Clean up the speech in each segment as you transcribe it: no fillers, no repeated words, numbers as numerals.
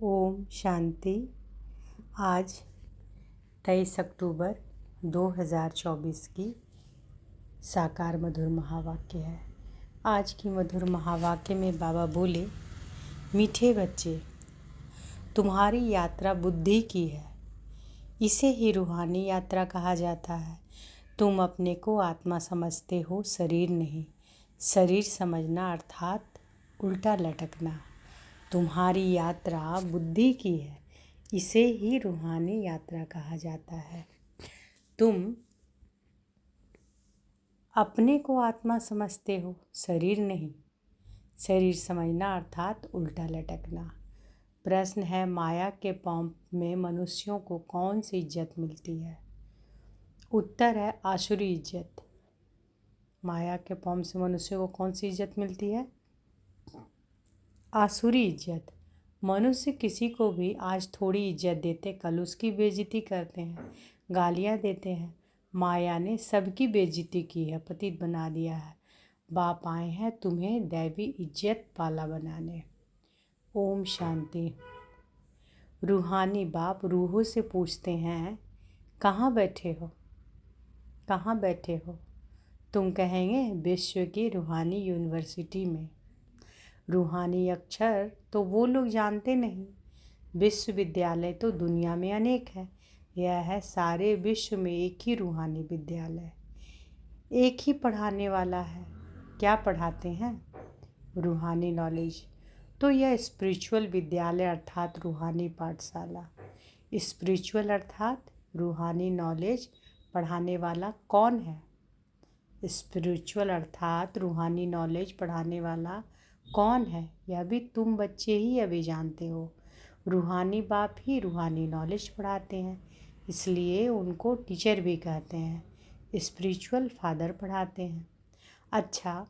ओम शांति। आज 23 अक्टूबर 2024 की साकार मधुर महावाक्य है। आज की मधुर महावाक्य में बाबा बोले, मीठे बच्चे, तुम्हारी यात्रा बुद्धि की है, इसे ही रूहानी यात्रा कहा जाता है। तुम अपने को आत्मा समझते हो, शरीर नहीं। शरीर समझना अर्थात उल्टा लटकना। तुम्हारी यात्रा बुद्धि की है, इसे ही रूहानी यात्रा कहा जाता है। तुम अपने को आत्मा समझते हो, शरीर नहीं। शरीर समझना अर्थात उल्टा लटकना। प्रश्न है, माया के पंप में मनुष्यों को कौन सी इज्जत मिलती है? उत्तर है आसुरी इज्जत। माया के पंप से मनुष्यों को कौन सी इज्जत मिलती है? आसुरी इज्जत। मनुष्य किसी को भी आज थोड़ी इज्जत देते, कल उसकी बेइज्जती करते हैं, गालियां देते हैं। माया ने सबकी बेइज्जती की है, पतित बना दिया है। बाप आए हैं तुम्हें दैवी इज्जत वाला बनाने। ओम शांति। रूहानी बाप रूहों से पूछते हैं, कहाँ बैठे हो? कहाँ बैठे हो? तुम कहेंगे विश्व की रूहानी यूनिवर्सिटी में। रूहानी अक्षर तो वो लोग जानते नहीं। विश्वविद्यालय तो दुनिया में अनेक है। यह है सारे विश्व में एक ही रूहानी विद्यालय, एक ही पढ़ाने वाला है। क्या पढ़ाते हैं? रूहानी नॉलेज। तो यह स्पिरिचुअल विद्यालय अर्थात रूहानी पाठशाला। स्पिरिचुअल अर्थात रूहानी नॉलेज पढ़ाने वाला कौन है? स्पिरिचुअल अर्थात रूहानी नॉलेज पढ़ाने वाला कौन है? यह भी तुम बच्चे ही अभी जानते हो। रूहानी बाप ही रूहानी नॉलेज पढ़ाते हैं, इसलिए उनको टीचर भी कहते हैं। स्पिरिचुअल फादर पढ़ाते हैं। अच्छा,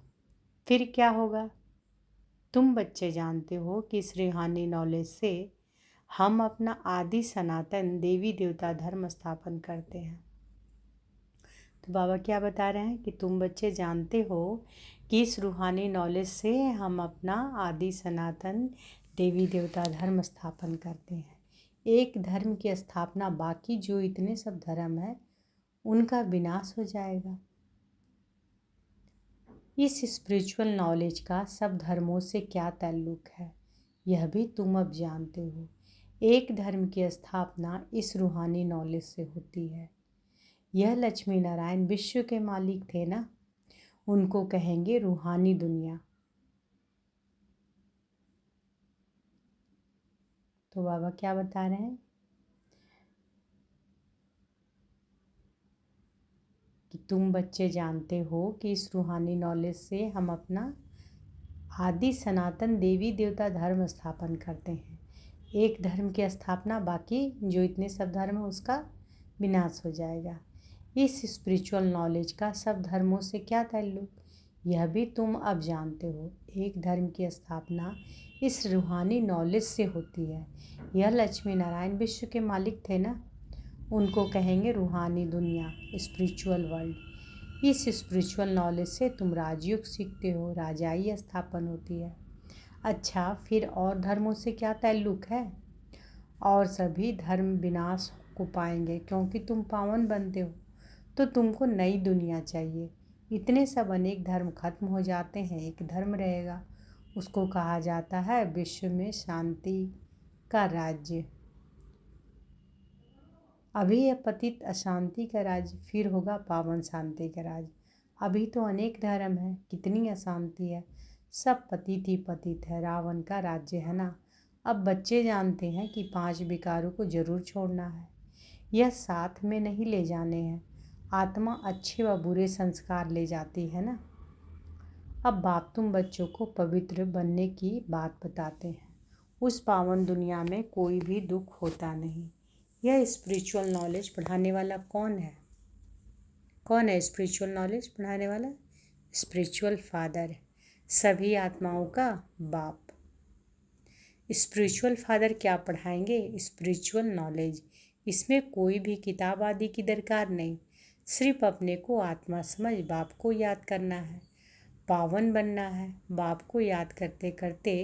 फिर क्या होगा? तुम बच्चे जानते हो कि इस रूहानी नॉलेज से हम अपना आदि सनातन देवी देवता धर्म स्थापन करते हैं। तो बाबा क्या बता रहे हैं कि तुम बच्चे जानते हो कि इस रूहानी नॉलेज से हम अपना आदि सनातन देवी देवता धर्म स्थापन करते हैं। एक धर्म की स्थापना, बाकी जो इतने सब धर्म है उनका विनाश हो जाएगा। इस स्पिरिचुअल नॉलेज का सब धर्मों से क्या ताल्लुक है, यह भी तुम अब जानते हो। एक धर्म की स्थापना इस रूहानी नॉलेज से होती है। यह लक्ष्मी नारायण विश्व के मालिक थे ना, उनको कहेंगे रूहानी दुनिया। तो बाबा क्या बता रहे हैं कि तुम बच्चे जानते हो कि इस रूहानी नॉलेज से हम अपना आदि सनातन देवी देवता धर्म स्थापन करते हैं। एक धर्म की स्थापना, बाकी जो इतने सब धर्म है उसका विनाश हो जाएगा। इस स्पिरिचुअल नॉलेज का सब धर्मों से क्या ताल्लुक, यह भी तुम अब जानते हो। एक धर्म की स्थापना इस रूहानी नॉलेज से होती है। यह लक्ष्मी नारायण विश्व के मालिक थे ना, उनको कहेंगे रूहानी दुनिया, स्पिरिचुअल वर्ल्ड। इस स्पिरिचुअल नॉलेज से तुम राजयोग सीखते हो, राजाई स्थापन होती है। अच्छा, फिर और धर्मों से क्या ताल्लुक है? और सभी धर्म विनाश को पाएंगे, क्योंकि तुम पावन बनते हो। तो तुमको नई दुनिया चाहिए। इतने सब अनेक धर्म खत्म हो जाते हैं, एक धर्म रहेगा, उसको कहा जाता है विश्व में शांति का राज्य। अभी यह पतित अशांति का राज्य, फिर होगा पावन शांति का राज्य। अभी तो अनेक धर्म है, कितनी अशांति है, सब पतित ही पतित है। रावण का राज्य है ना। अब बच्चे जानते हैं कि 5 विकारों को जरूर छोड़ना है, यह साथ में नहीं ले जाने हैं। आत्मा अच्छे व बुरे संस्कार ले जाती है ना। अब बाप तुम बच्चों को पवित्र बनने की बात बताते हैं। उस पावन दुनिया में कोई भी दुख होता नहीं। यह स्पिरिचुअल नॉलेज पढ़ाने वाला कौन है? कौन है स्पिरिचुअल नॉलेज पढ़ाने वाला? स्पिरिचुअल फादर, सभी आत्माओं का बाप। स्पिरिचुअल फादर क्या पढ़ाएंगे? Spiritual knowledge. इसमें कोई भी किताब आदि की दरकार नहीं, सिर्फ अपने को आत्मा समझ बाप को याद करना है, पावन बनना है। बाप को याद करते करते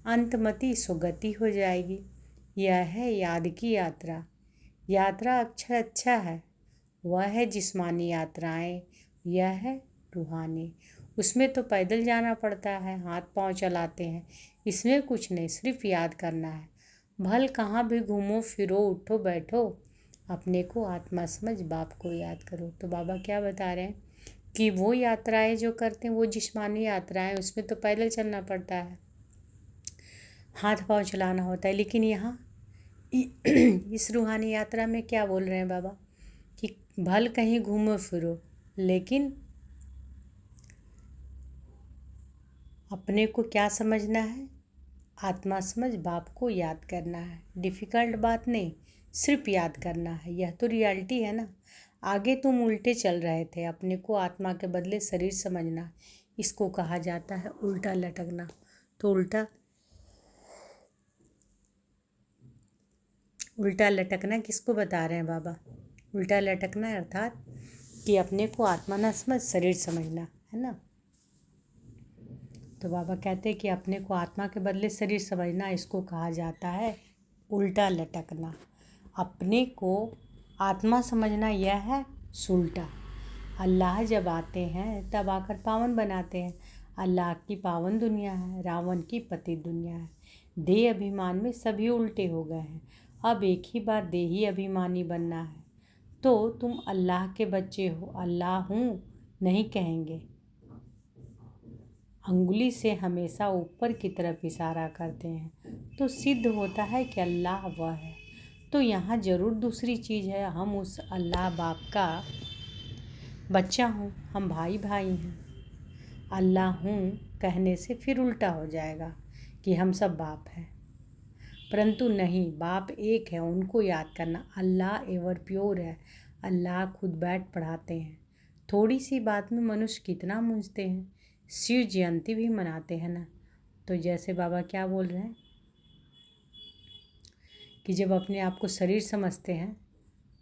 अंतमति सुगति हो जाएगी। यह है याद की यात्रा। यात्रा अक्षर अच्छा है, वह है जिस्मानी यात्राएं, यह है रूहानी। उसमें तो पैदल जाना पड़ता है, हाथ पांव चलाते हैं। इसमें कुछ नहीं, सिर्फ याद करना है। भल कहाँ भी घूमो फिरो उठो बैठो, अपने को आत्मा समझ बाप को याद करो। तो बाबा क्या बता रहे हैं कि वो यात्राएं जो करते हैं वो जिस्मानी यात्राएं, उसमें तो पैदल चलना पड़ता है, हाथ पांव चलाना होता है। लेकिन यहाँ इस रूहानी यात्रा में क्या बोल रहे हैं बाबा कि भल कहीं घूमो फिरो, लेकिन अपने को क्या समझना है, आत्मा समझ बाप को याद करना है। डिफ़िकल्ट बात नहीं, सिर्फ याद करना है। यह तो रियलिटी है ना। आगे तुम उल्टे चल रहे थे, अपने को आत्मा के बदले शरीर समझना, इसको कहा जाता है उल्टा लटकना। तो उल्टा लटकना किसको बता रहे हैं बाबा? उल्टा लटकना अर्थात कि अपने को आत्मा ना समझ शरीर समझना, है ना। तो बाबा कहते हैं कि अपने को आत्मा के बदले शरीर समझना, इसको कहा जाता है उल्टा लटकना। अपने को आत्मा समझना यह है सुल्टा। अल्लाह जब आते हैं तब आकर पावन बनाते हैं। अल्लाह की पावन दुनिया है, रावण की पतित दुनिया है। देह अभिमान में सभी उल्टे हो गए हैं। अब एक ही बार देही अभिमानी बनना है। तो तुम अल्लाह के बच्चे हो, अल्लाह हूँ नहीं कहेंगे। अंगुली से हमेशा ऊपर की तरफ इशारा करते हैं तो सिद्ध होता है कि अल्लाह वह है। तो यहाँ ज़रूर दूसरी चीज़ है, हम उस अल्लाह बाप का बच्चा हूँ, हम भाई भाई हैं। अल्लाह हूँ कहने से फिर उल्टा हो जाएगा कि हम सब बाप हैं, परंतु नहीं, बाप एक है, उनको याद करना। अल्लाह एवर प्योर है, अल्लाह खुद बैठ पढ़ाते हैं। थोड़ी सी बात में मनुष्य कितना मूंझते हैं। शिव जयंती भी मनाते हैं ना। तो जैसे बाबा क्या बोल रहे हैं कि जब अपने आप को शरीर समझते हैं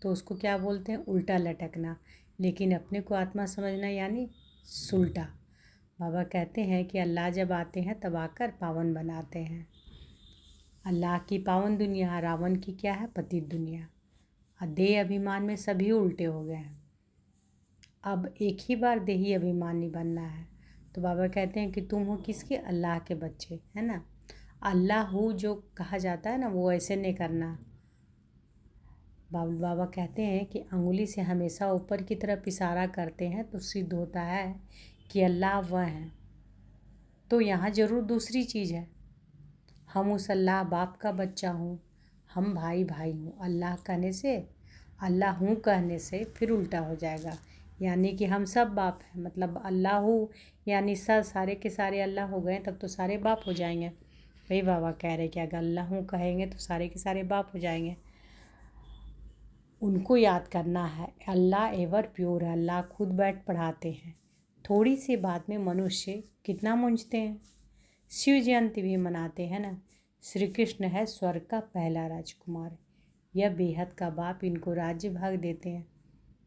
तो उसको क्या बोलते हैं, उल्टा लटकना। लेकिन अपने को आत्मा समझना यानी सुल्टा। बाबा कहते हैं कि अल्लाह जब आते हैं तब आकर पावन बनाते हैं। अल्लाह की पावन दुनिया, रावण की क्या है, पतित दुनिया। देह अभिमान में सभी उल्टे हो गए हैं। अब एक ही बार देही अभिमानी बनना है। तो बाबा कहते हैं कि तुम हो किसके, अल्लाह के बच्चे, है ना। अल्लाह हूँ जो कहा जाता है ना, वो ऐसे नहीं करना। बाबा कहते हैं कि अंगुली से हमेशा ऊपर की तरफ इशारा करते हैं तो सिद्ध होता है कि अल्लाह वह हैं। तो यहाँ ज़रूर दूसरी चीज़ है, हम उस अल्लाह बाप का बच्चा हूँ, हम भाई भाई हूँ। अल्लाह कहने से, अल्लाह हूँ कहने से फिर उल्टा हो जाएगा, यानी कि हम सब बाप हैं। मतलब अल्लाह हूँ यानी सारे के सारे अल्लाह हो गए, तब तो सारे बाप हो जाएंगे। वही बाबा कह रहे कि अगर अल्लाह हूँ कहेंगे तो सारे के सारे बाप हो जाएंगे। उनको याद करना है। अल्लाह एवर प्योर है, अल्लाह खुद बैठ पढ़ाते हैं। थोड़ी सी बात में मनुष्य कितना मूंझते हैं। शिव जयंती भी मनाते हैं ना। श्री कृष्ण है स्वर्ग का पहला राजकुमार, यह बेहद का बाप, इनको राज्य भाग देते हैं।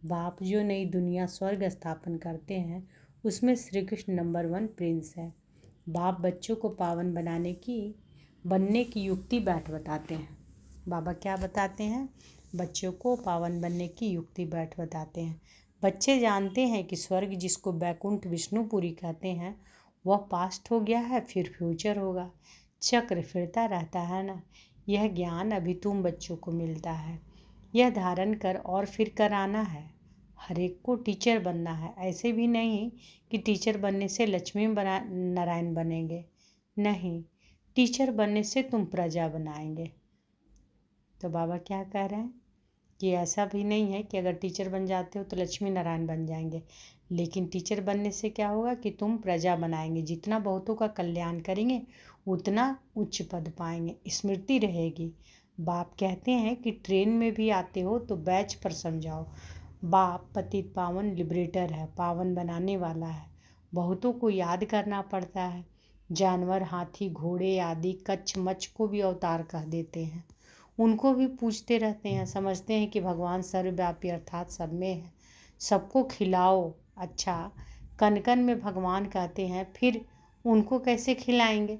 बाप जो नई दुनिया स्वर्ग स्थापन करते हैं उसमें श्री कृष्ण नंबर 1 प्रिंस है। बाप बच्चों को पावन बनने की युक्ति बैठ बताते हैं। बाबा क्या बताते हैं, बच्चों को पावन बनने की युक्ति बैठ बताते हैं। बच्चे जानते हैं कि स्वर्ग जिसको बैकुंठ विष्णुपुरी कहते हैं वह पास्ट हो गया है, फिर फ्यूचर होगा। चक्र फिरता रहता है ना। यह ज्ञान अभी तुम बच्चों को मिलता है, यह धारण कर और फिर कराना है। हर एक को टीचर बनना है। ऐसे भी नहीं कि टीचर बनने से लक्ष्मी नारायण बनेंगे, नहीं, टीचर बनने से तुम प्रजा बनाएंगे। तो बाबा क्या कह रहे हैं कि ऐसा भी नहीं है कि अगर टीचर बन जाते हो तो लक्ष्मी नारायण बन जाएंगे, लेकिन टीचर बनने से क्या होगा कि तुम प्रजा बनाएंगे। जितना बहुतों का कल्याण करेंगे उतना उच्च पद पाएंगे, स्मृति रहेगी। बाप कहते हैं कि ट्रेन में भी आते हो तो बैच पर समझाओ। बाप पतित पावन लिबरेटर है, पावन बनाने वाला है। बहुतों को याद करना पड़ता है। जानवर, हाथी, घोड़े आदि कच्छ मच्छ को भी अवतार कह देते हैं। उनको भी पूछते रहते हैं, समझते हैं कि भगवान सर्वव्यापी अर्थात सब में है। सबको खिलाओ। अच्छा, कन कन में भगवान कहते हैं, फिर उनको कैसे खिलाएंगे?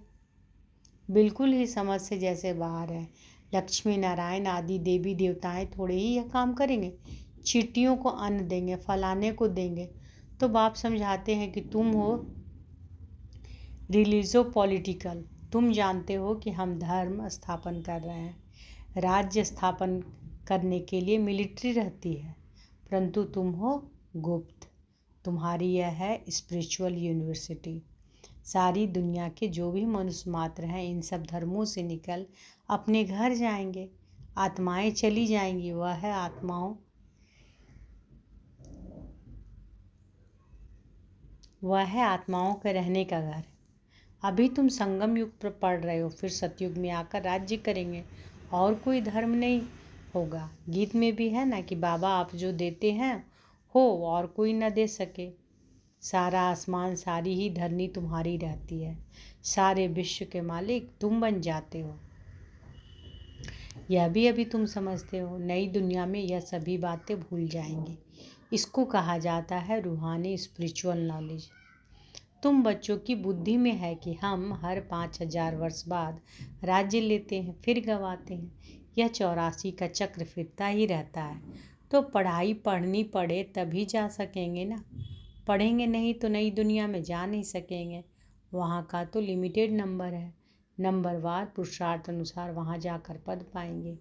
बिल्कुल ही समझ से जैसे बाहर है। लक्ष्मी नारायण आदि देवी देवताएं थोड़े ही यह काम करेंगे। चींटियों को अन्न देंगे, फलाने को देंगे। तो बाप समझाते हैं कि तुम हो रिलीजो पॉलिटिकल, तुम जानते हो कि हम धर्म स्थापन कर रहे हैं, राज्य स्थापन करने के लिए मिलिट्री रहती है, परंतु तुम हो गुप्त। तुम्हारी यह है स्पिरिचुअल यूनिवर्सिटी। सारी दुनिया के जो भी मनुष्य मात्र हैं इन सब धर्मों से निकल अपने घर जाएंगे, आत्माएं चली जाएंगी। वह है आत्माओं के रहने का घर। अभी तुम संगम युग पर पढ़ रहे हो, फिर सतयुग में आकर राज्य करेंगे और कोई धर्म नहीं होगा। गीत में भी है ना कि बाबा आप जो देते हैं हो और कोई न दे सके। सारा आसमान सारी ही धरनी तुम्हारी रहती है, सारे विश्व के मालिक तुम बन जाते हो। यह भी अभी तुम समझते हो। नई दुनिया में यह सभी बातें भूल जाएंगे। इसको कहा जाता है रूहानी स्पिरिचुअल नॉलेज। तुम बच्चों की बुद्धि में है कि हम हर 5000 वर्ष बाद राज्य लेते हैं, फिर गंवाते हैं। यह 84 का चक्र फिरता ही रहता है। तो पढ़ाई पढ़नी पड़े तभी जा सकेंगे ना। पढ़ेंगे नहीं तो नई दुनिया में जा नहीं सकेंगे। वहाँ का तो लिमिटेड नंबर है, नंबरवार पुरुषार्थ अनुसार वहाँ जाकर पद पाएंगे।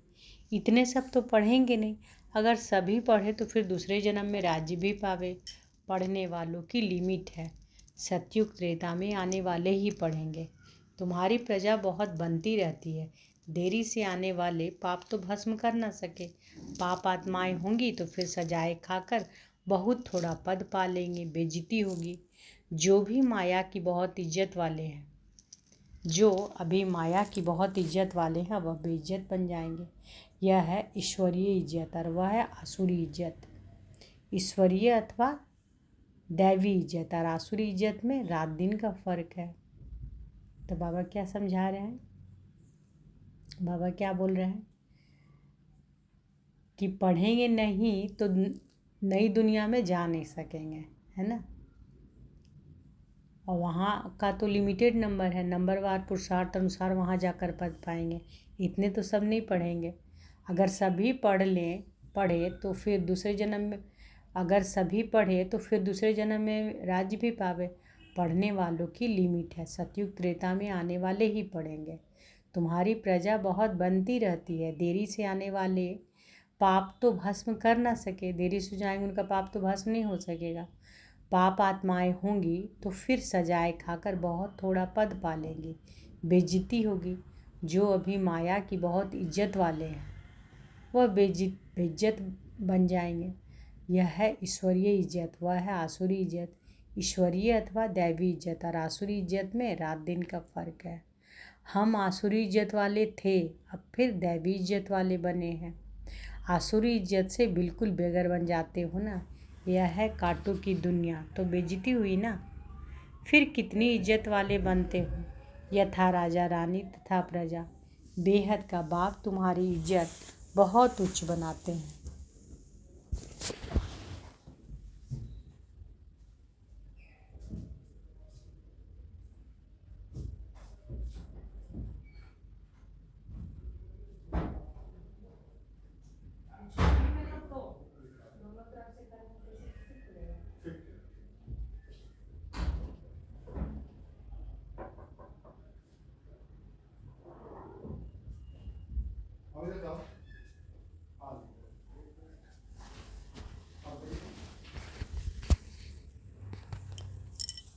इतने सब तो पढ़ेंगे नहीं। अगर सभी पढ़े तो फिर दूसरे जन्म में राज्य भी पावे। पढ़ने वालों की लिमिट है। सतयुग त्रेता में आने वाले ही पढ़ेंगे। तुम्हारी प्रजा बहुत बनती रहती है। देरी से आने वाले पाप तो भस्म कर ना सके। पाप आत्माएं होंगी तो फिर सजाए खाकर बहुत थोड़ा पद पा लेंगे, बेइज्जती होगी। जो भी माया की बहुत इज्जत वाले हैं, जो अभी माया की बहुत इज्जत वाले हैं, वह बेइज्जत बन जाएंगे। यह है ईश्वरीय इज्जत और वह है आसुरी इज्जत। ईश्वरीय अथवा दैवी इज्जत और आसुरी इज्जत में रात दिन का फर्क है। तो बाबा क्या समझा रहे हैं? बाबा क्या बोल रहे हैं कि पढ़ेंगे नहीं तो नई दुनिया में जा नहीं सकेंगे, है ना। और वहाँ का तो लिमिटेड नंबर है, नंबरवार पुरुषार्थ अनुसार वहाँ जाकर पद पाएंगे। इतने तो सब नहीं पढ़ेंगे। अगर सभी पढ़े तो फिर दूसरे जन्म में, अगर सभी पढ़े तो फिर दूसरे जन्म में राज्य भी पावे। पढ़ने वालों की लिमिट है। सतयुग त्रेता में आने वाले ही पढ़ेंगे। तुम्हारी प्रजा बहुत बनती रहती है। देरी से आने वाले पाप तो भस्म कर ना सके। देरी से जाएंगे उनका पाप तो भस्म नहीं हो सकेगा। पाप आत्माएं होंगी तो फिर सजाए खाकर बहुत थोड़ा पद पा लेंगी, बेइज्जती होगी। जो अभी माया की बहुत इज्जत वाले हैं वह बेइज्जत बन जाएंगे। यह है ईश्वरीय इज्जत, वह है आसुरी इज्जत। ईश्वरीय अथवा दैवी इज्जत और आसुरी इज्जत में रात दिन का फर्क है। हम आसुरी इज्जत वाले थे, अब फिर दैवी इज्जत वाले बने हैं। आसुरी इज्जत से बिल्कुल बेघर बन जाते हो ना। यह है कांटों की दुनिया। तो बेइज्जती हुई ना, फिर कितनी इज्जत वाले बनते हो। यथा राजा रानी तथा प्रजा। बेहद का बाप तुम्हारी इज्जत बहुत उच्च बनाते हैं।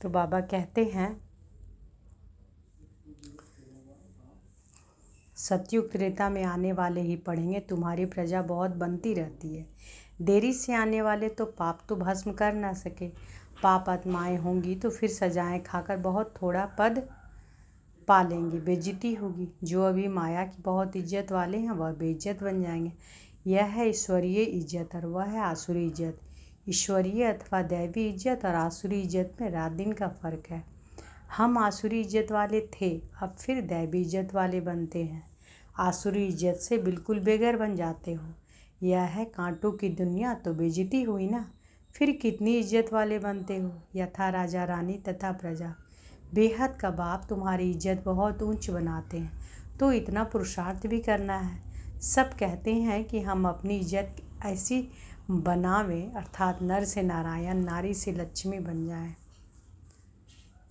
तो बाबा कहते हैं सतयुग त्रेता में आने वाले ही पढ़ेंगे। तुम्हारी प्रजा बहुत बनती रहती है। देरी से आने वाले तो पाप तो भस्म कर ना सके। पाप आत्माएं होंगी तो फिर सजाएं खाकर बहुत थोड़ा पद पा लेंगे, बेइज्जती होगी। जो अभी माया की बहुत इज्जत वाले हैं वह बेइज्जत बन जाएंगे। यह है ईश्वरीय इज्जत और वह है आसुरी इज्जत। ईश्वरीय अथवा दैवी इज्जत और आसुरी इज्जत में रात दिन का फर्क है। हम आसुरी इज्जत वाले थे, अब फिर दैवी इज्जत वाले बनते हैं। आसुरी इज्जत से बिल्कुल बेघर बन जाते हो। यह है कांटों की दुनिया। तो बेइज्जती हुई ना, फिर कितनी इज्जत वाले बनते हो। यथा राजा रानी तथा प्रजा। बेहद का बाप तुम्हारी इज्जत बहुत ऊंच बनाते हैं। तो इतना पुरुषार्थ भी करना है। सब कहते हैं कि हम अपनी इज्जत ऐसी बनावें, अर्थात नर से नारायण, नारी से लक्ष्मी बन जाएं।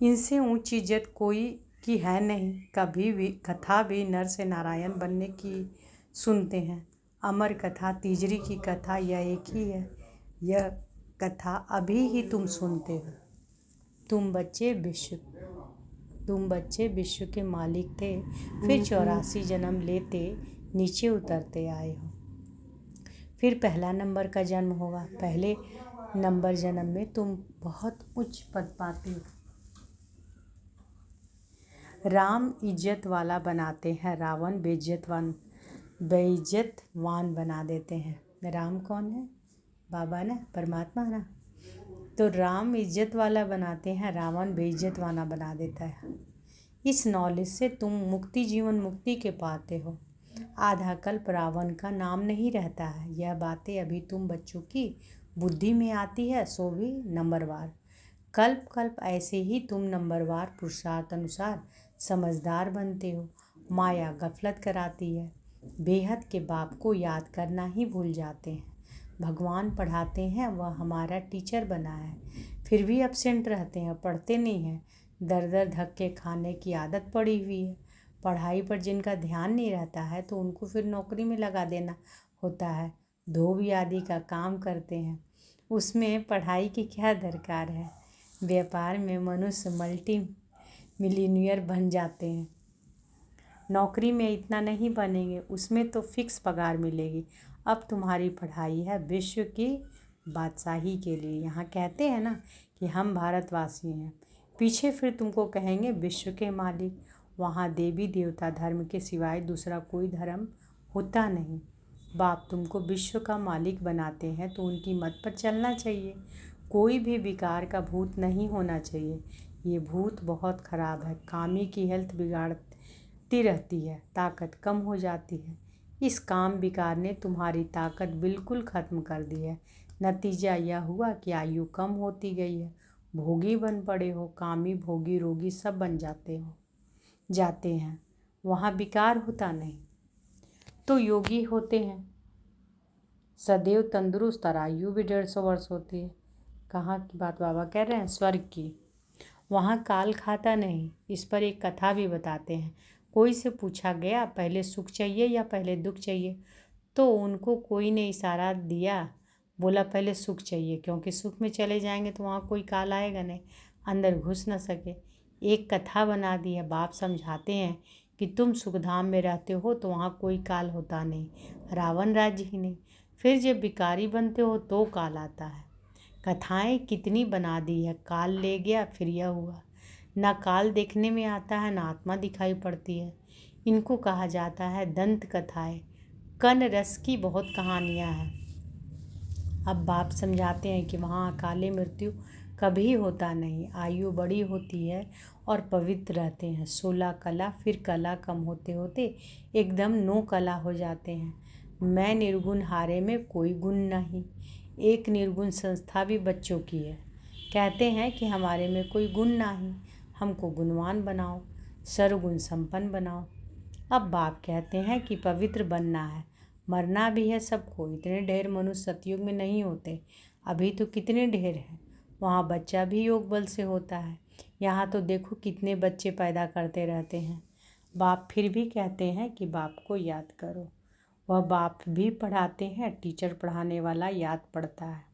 इनसे ऊंची इज्जत कोई की है नहीं। कभी भी कथा भी नर से नारायण बनने की सुनते हैं। अमर कथा, तीजरी की कथा, यह एक ही है। यह कथा अभी ही तुम सुनते हो। तुम बच्चे विश्व के मालिक थे, फिर 84 जन्म लेते नीचे उतरते आए हो। फिर पहला नंबर का जन्म होगा। पहले नंबर जन्म में तुम बहुत उच्च पद पाते हो। राम इज्जत वाला बनाते हैं, रावण बेइज्जतवान बना देते हैं। राम कौन है? बाबा ना, परमात्मा ना। तो राम इज्जत वाला बनाते हैं, रावण बेइज्जतवाना बना देता है। इस नॉलेज से तुम जीवन मुक्ति के पाते हो। आधा कल्प रावण का नाम नहीं रहता है। यह बातें अभी तुम बच्चों की बुद्धि में आती है, सो भी नंबरवार। कल्प ऐसे ही तुम नंबरवार पुरुषार्थ अनुसार समझदार बनते हो। माया गफलत कराती है। बेहद के बाप को याद करना ही भूल जाते हैं। भगवान पढ़ाते हैं, वह हमारा टीचर बना है, फिर भी एब्सेंट रहते हैं, पढ़ते नहीं हैं। दर धक्के खाने की आदत पड़ी हुई है। पढ़ाई पर जिनका ध्यान नहीं रहता है तो उनको फिर नौकरी में लगा देना होता है। धोबी आदि का काम करते हैं, उसमें पढ़ाई की क्या दरकार है। व्यापार में मनुष्य मल्टी मिलीनियर बन जाते हैं। नौकरी में इतना नहीं बनेंगे, उसमें तो फिक्स पगार मिलेगी। अब तुम्हारी पढ़ाई है विश्व की बादशाही के लिए। यहाँ कहते हैं ना कि हम भारतवासी हैं, पीछे फिर तुमको कहेंगे विश्व के मालिक। वहाँ देवी देवता धर्म के सिवाय दूसरा कोई धर्म होता नहीं। बाप तुमको विश्व का मालिक बनाते हैं तो उनकी मत पर चलना चाहिए। कोई भी विकार का भूत नहीं होना चाहिए। ये भूत बहुत खराब है। कामी की हेल्थ बिगाड़ती रहती है, ताकत कम हो जाती है। इस काम विकार ने तुम्हारी ताकत बिल्कुल ख़त्म कर दी है। नतीजा यह हुआ कि आयु कम होती गई है। भोगी बन पड़े हो। कामी, भोगी, रोगी सब बन जाते हैं। वहाँ विकार होता नहीं। तो योगी होते हैं, सदैव तंदुरुस्त, और आयु भी 150 वर्ष होती है। कहाँ की बात बाबा कह रहे हैं? स्वर्ग की। वहाँ काल खाता नहीं। इस पर एक कथा भी बताते हैं। कोई से पूछा गया पहले सुख चाहिए या पहले दुख चाहिए, तो उनको कोई ने इशारा दिया, बोला पहले सुख चाहिए, क्योंकि सुख में चले जाएंगे तो वहाँ कोई काल आएगा नहीं, अंदर घुस न सके। एक कथा बना दी है। बाप समझाते हैं कि तुम सुखधाम में रहते हो तो वहाँ कोई काल होता नहीं, रावण राज्य ही नहीं। फिर जब भिखारी बनते हो तो काल आता है। कथाएं कितनी बना दी है। काल ले गया, फिर यह हुआ। ना काल देखने में आता है, ना आत्मा दिखाई पड़ती है। इनको कहा जाता है दंत कथाएं। कन रस की बहुत कहानियां हैं। अब बाप समझाते हैं कि वहाँ अकाले मृत्यु कभी होता नहीं। आयु बड़ी होती है और पवित्र रहते हैं। 16 कला, फिर कला कम होते होते एकदम 9 कला हो जाते हैं। मैं निर्गुण हारे में कोई गुण नहीं। एक निर्गुण संस्था भी बच्चों की है। कहते हैं कि हमारे में कोई गुण नहीं, हमको गुणवान बनाओ, सर्वगुण संपन्न बनाओ। अब बाप कहते हैं कि पवित्र बनना है, मरना भी है सबको। इतने ढेर मनुष्य सतयुग में नहीं होते, अभी तो कितने ढेर हैं। वहाँ बच्चा भी योग बल से होता है। यहाँ तो देखो कितने बच्चे पैदा करते रहते हैं। बाप फिर भी कहते हैं कि बाप को याद करो। वह बाप भी पढ़ाते हैं, टीचर पढ़ाने वाला याद पड़ता है।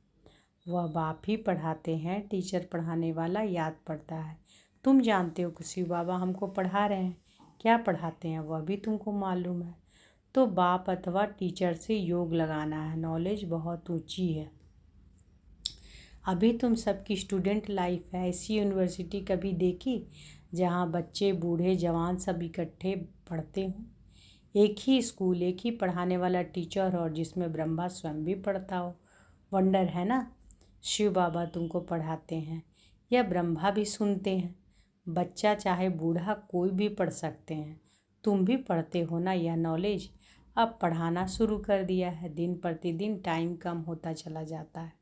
वह बाप ही पढ़ाते हैं, टीचर पढ़ाने वाला याद पड़ता है। तुम जानते हो कि शिव बाबा हमको पढ़ा रहे हैं, क्या पढ़ाते हैं वह भी तुमको मालूम है। तो बाप अथवा टीचर से योग लगाना है। नॉलेज बहुत ऊंची है। अभी तुम सबकी स्टूडेंट लाइफ है। ऐसी यूनिवर्सिटी कभी देखी जहाँ बच्चे, बूढ़े, जवान सब इकट्ठे पढ़ते हों? एक ही स्कूल, एक ही पढ़ाने वाला टीचर, और जिसमें ब्रह्मा स्वयं भी पढ़ता हो। वंडर है ना। शिव बाबा तुमको पढ़ाते हैं, या ब्रह्मा भी सुनते हैं। बच्चा चाहे बूढ़ा कोई भी पढ़ सकते हैं। तुम भी पढ़ते हो ना। यह नॉलेज अब पढ़ाना शुरू कर दिया है। दिन प्रतिदिन टाइम कम होता चला जाता है।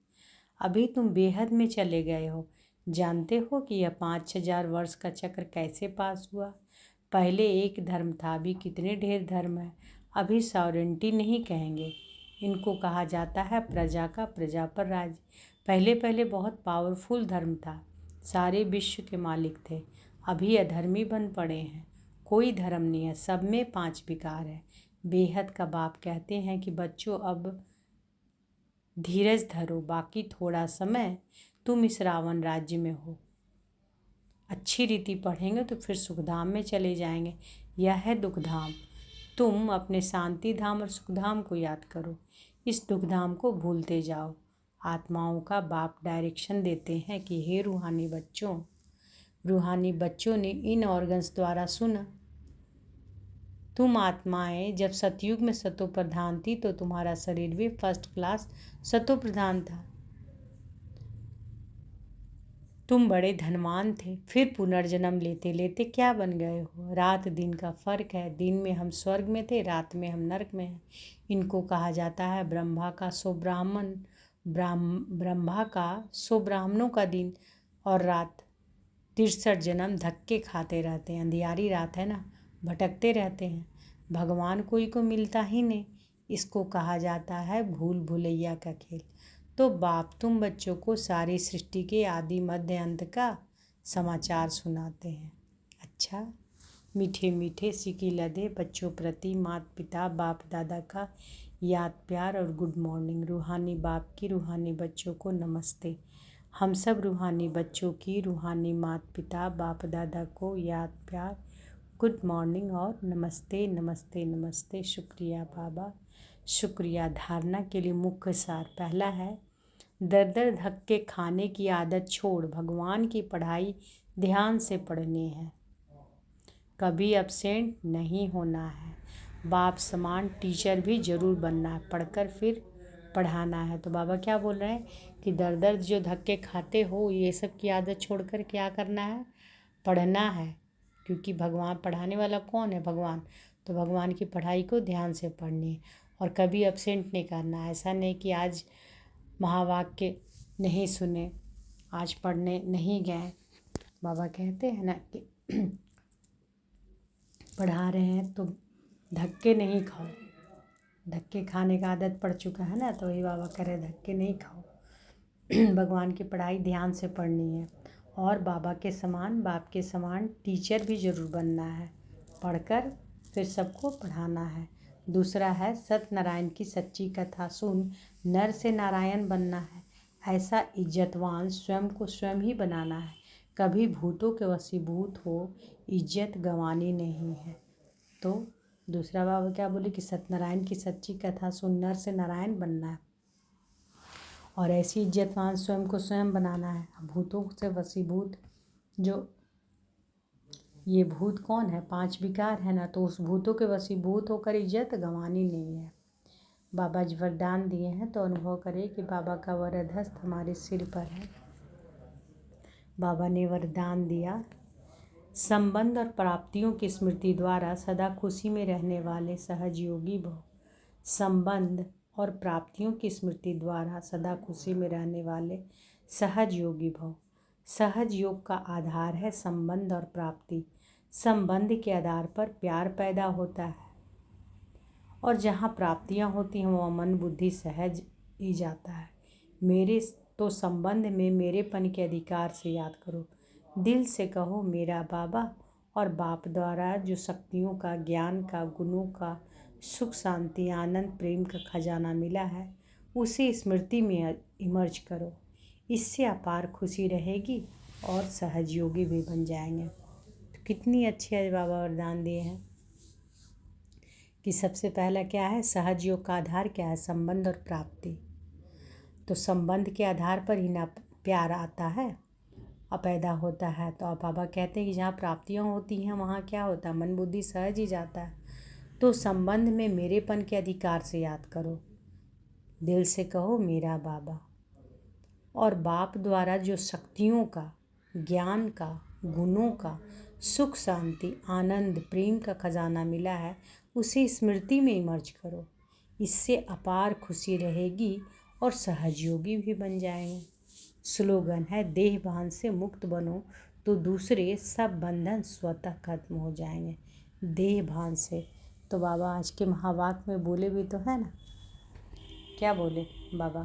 अभी तुम बेहद में चले गए हो। जानते हो कि यह 5,000 वर्ष का चक्र कैसे पास हुआ? पहले एक धर्म था, अभी कितने ढेर धर्म है। अभी सॉवरेंटी नहीं कहेंगे, इनको कहा जाता है प्रजा का प्रजा पर राज। पहले पहले बहुत पावरफुल धर्म था, सारे विश्व के मालिक थे। अभी अधर्मी बन पड़े हैं, कोई धर्म नहीं है, सब में 5 विकार है। बेहद का बाप कहते हैं कि बच्चों अब धीरज धरो, बाकी थोड़ा समय तुम इस रावण राज्य में हो। अच्छी रीति पढ़ेंगे तो फिर सुखधाम में चले जाएंगे। यह है दुखधाम। तुम अपने शांति धाम और सुखधाम को याद करो, इस दुखधाम को भूलते जाओ। आत्माओं का बाप डायरेक्शन देते हैं कि हे रूहानी बच्चों ने इन ऑर्गन्स द्वारा सुना। तुम आत्माएं जब सतयुग में सतो प्रधान थी तो तुम्हारा शरीर भी फर्स्ट क्लास सतो प्रधान था। तुम बड़े धनवान थे, फिर पुनर्जन्म लेते लेते क्या बन गए हो? रात दिन का फर्क है, दिन में हम स्वर्ग में थे, रात में हम नरक में हैं। इनको कहा जाता है ब्रह्मा का सो ब्राह्मणों का दिन और रात। 63 जन्म धक्के खाते रहते हैं, अंधियारी रात है ना, भटकते रहते हैं, भगवान कोई को मिलता ही नहीं। इसको कहा जाता है भूल भुलैया का खेल। तो बाप तुम बच्चों को सारी सृष्टि के आदि मध्य अंत का समाचार सुनाते हैं। अच्छा, मीठे मीठे सिकी लदे बच्चों प्रति माता पिता बाप दादा का याद प्यार और गुड मॉर्निंग। रूहानी बाप की रूहानी बच्चों को नमस्ते। हम सब रूहानी बच्चों की रूहानी माता पिता बाप दादा को याद प्यार, गुड मॉर्निंग और नमस्ते नमस्ते नमस्ते। शुक्रिया बाबा, शुक्रिया। धारणा के लिए मुख्य सार पहला है, दर दर धक्के खाने की आदत छोड़ भगवान की पढ़ाई ध्यान से पढ़नी है, कभी अपसेंट नहीं होना है। बाप समान टीचर भी ज़रूर बनना है, पढ़कर फिर पढ़ाना है। तो बाबा क्या बोल रहे हैं कि दर दर जो धक्के खाते हो ये सब की आदत छोड़कर क्या करना है? पढ़ना है, क्योंकि भगवान पढ़ाने वाला कौन है? भगवान। तो भगवान की पढ़ाई को ध्यान से पढ़नी है और कभी अपसेंट नहीं करना है। ऐसा नहीं कि आज महावाक्य नहीं सुने, आज पढ़ने नहीं गए। बाबा कहते हैं ना कि पढ़ा रहे हैं तो धक्के नहीं खाओ। धक्के खाने का आदत पड़ चुका है ना, तो वही बाबा कह रहे धक्के नहीं खाओ। भगवान की पढ़ाई ध्यान से पढ़नी है और बाबा के समान बाप के समान टीचर भी ज़रूर बनना है, पढ़कर फिर सबको पढ़ाना है। दूसरा है सत्यनारायण की सच्ची कथा सुन नर से नारायण बनना है। ऐसा इज्जतवान स्वयं को स्वयं ही बनाना है, कभी भूतों के वशीभूत हो, इज्जत गंवानी नहीं है। तो दूसरा बाबा क्या बोले कि सत्यनारायण की सच्ची कथा सुन नर से नारायण बनना है और ऐसी इज्जतवान स्वयं को स्वयं बनाना है। भूतों से वशीभूत, जो ये भूत कौन है? 5 विकार है ना, तो उस भूतों के वशीभूत होकर इज्जत गंवानी नहीं है। बाबा जी वरदान दिए हैं तो अनुभव करें कि बाबा का वरद हस्त हमारे सिर पर है। बाबा ने वरदान दिया, संबंध और प्राप्तियों की स्मृति द्वारा सदा खुशी में रहने वाले सहज योगी भव। संबंध और प्राप्तियों की स्मृति द्वारा सदा खुशी में रहने वाले सहज योगी भव। सहज योग का आधार है संबंध और प्राप्ति। संबंध के आधार पर प्यार पैदा होता है और जहाँ प्राप्तियाँ होती हैं वहाँ मन बुद्धि सहज ही जाता है। मेरे तो संबंध में मेरेपन के अधिकार से याद करो, दिल से कहो मेरा बाबा, और बाप द्वारा जो शक्तियों का, ज्ञान का, गुणों का, सुख शांति आनंद प्रेम का खजाना मिला है उसे स्मृति में इमर्ज करो। इससे अपार खुशी रहेगी और सहजयोगी भी बन जाएंगे। तो कितनी अच्छी आज बाबा वरदान दिए हैं कि सबसे पहला क्या है, सहज योग का आधार क्या है? संबंध और प्राप्ति। तो संबंध के आधार पर ही ना प्यार आता है और पैदा होता है। तो अब बाबा कहते हैं कि जहाँ प्राप्तियाँ होती हैं वहाँ क्या होता है? मन बुद्धि सहज ही जाता है। तो संबंध में मेरेपन के अधिकार से याद करो, दिल से कहो मेरा बाबा, और बाप द्वारा जो शक्तियों का, ज्ञान का, गुणों का, सुख शांति आनंद प्रेम का खजाना मिला है उसे स्मृति में इमर्ज करो। इससे अपार खुशी रहेगी और सहजयोगी भी बन जाएंगे। स्लोगन है, देह भान से मुक्त बनो तो दूसरे सब बंधन स्वतः खत्म हो जाएंगे। देह भान से। तो बाबा आज के महावाक्य में बोले भी तो है ना, क्या बोले बाबा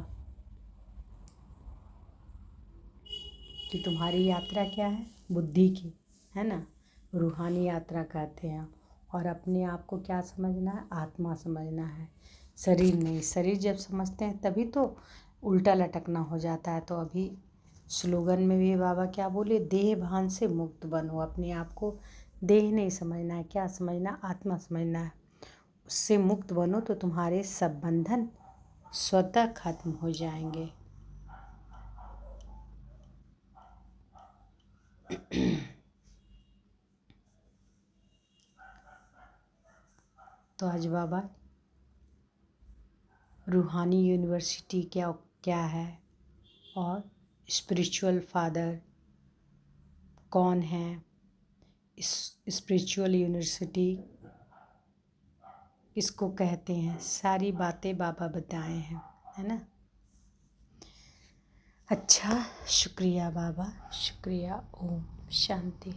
कि तुम्हारी यात्रा क्या है, बुद्धि की, है ना, रूहानी यात्रा कहते हैं। और अपने आप को क्या समझना है, आत्मा समझना है, शरीर नहीं। शरीर जब समझते हैं तभी तो उल्टा लटकना हो जाता है। तो अभी स्लोगन में भी बाबा क्या बोले, देह भान से मुक्त बनो। अपने आप को देह नहीं समझना है, क्या समझना, आत्मा समझना है। उससे मुक्त बनो तो तुम्हारे सब बंधन स्वतः खत्म हो जाएंगे। तो आज बाबा रूहानी यूनिवर्सिटी क्या क्या है और स्पिरिचुअल फादर कौन है, स्पिरिचुअल यूनिवर्सिटी किसको कहते हैं, सारी बातें बाबा बताए हैं, है ना। अच्छा, शुक्रिया बाबा, शुक्रिया। ओम शांति।